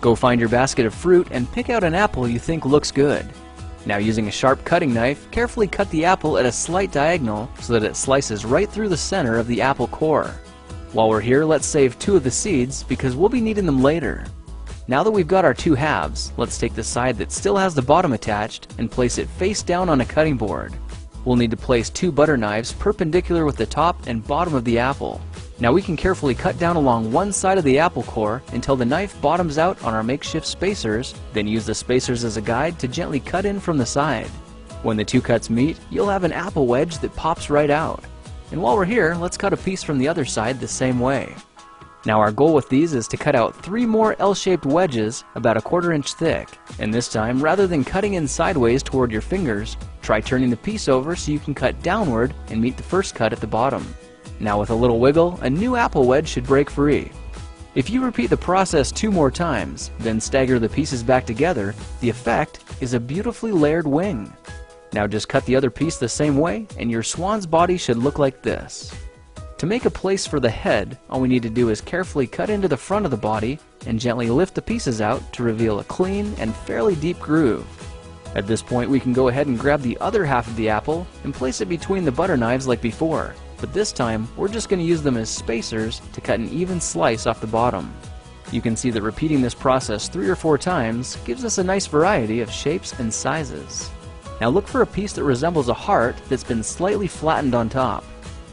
Go find your basket of fruit and pick out an apple you think looks good. Now, using a sharp cutting knife, carefully cut the apple at a slight diagonal so that it slices right through the center of the apple core. While we're here, let's save 2 of the seeds because we'll be needing them later. Now that we've got our 2 halves, let's take the side that still has the bottom attached and place it face down on a cutting board. We'll need to place 2 butter knives perpendicular with the top and bottom of the apple. Now we can carefully cut down along one side of the apple core until the knife bottoms out on our makeshift spacers, then use the spacers as a guide to gently cut in from the side. When the 2 cuts meet, you'll have an apple wedge that pops right out. And while we're here, let's cut a piece from the other side the same way. Now our goal with these is to cut out 3 more L-shaped wedges about a 1/4 inch thick. And this time, rather than cutting in sideways toward your fingers, try turning the piece over so you can cut downward and meet the first cut at the bottom. Now with a little wiggle, a new apple wedge should break free. If you repeat the process 2 more times, then stagger the pieces back together, the effect is a beautifully layered wing. Now just cut the other piece the same way and your swan's body should look like this. To make a place for the head, all we need to do is carefully cut into the front of the body and gently lift the pieces out to reveal a clean and fairly deep groove. At this point we can go ahead and grab the other half of the apple and place it between the butter knives like before, but this time we're just going to use them as spacers to cut an even slice off the bottom. You can see that repeating this process 3 or 4 times gives us a nice variety of shapes and sizes. Now look for a piece that resembles a heart that's been slightly flattened on top.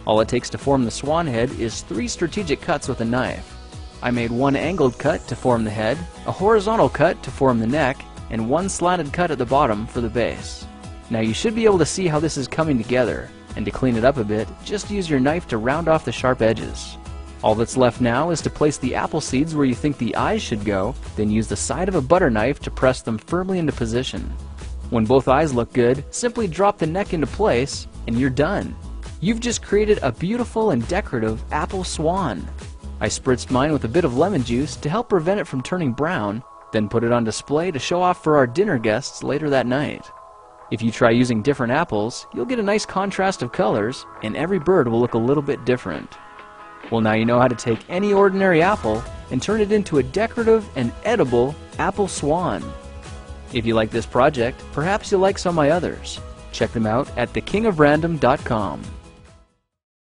All it takes to form the swan head is 3 strategic cuts with a knife. I made 1 angled cut to form the head, a horizontal cut to form the neck, and 1 slanted cut at the bottom for the base. Now you should be able to see how this is coming together, and to clean it up a bit, just use your knife to round off the sharp edges. All that's left now is to place the apple seeds where you think the eyes should go, then use the side of a butter knife to press them firmly into position. When both eyes look good, simply drop the neck into place, and you're done. You've just created a beautiful and decorative apple swan. I spritzed mine with a bit of lemon juice to help prevent it from turning brown, then put it on display to show off for our dinner guests later that night. If you try using different apples, you'll get a nice contrast of colors, and every bird will look a little bit different. Well, now you know how to take any ordinary apple and turn it into a decorative and edible apple swan. If you like this project, perhaps you'll like some of my others. Check them out at thekingofrandom.com.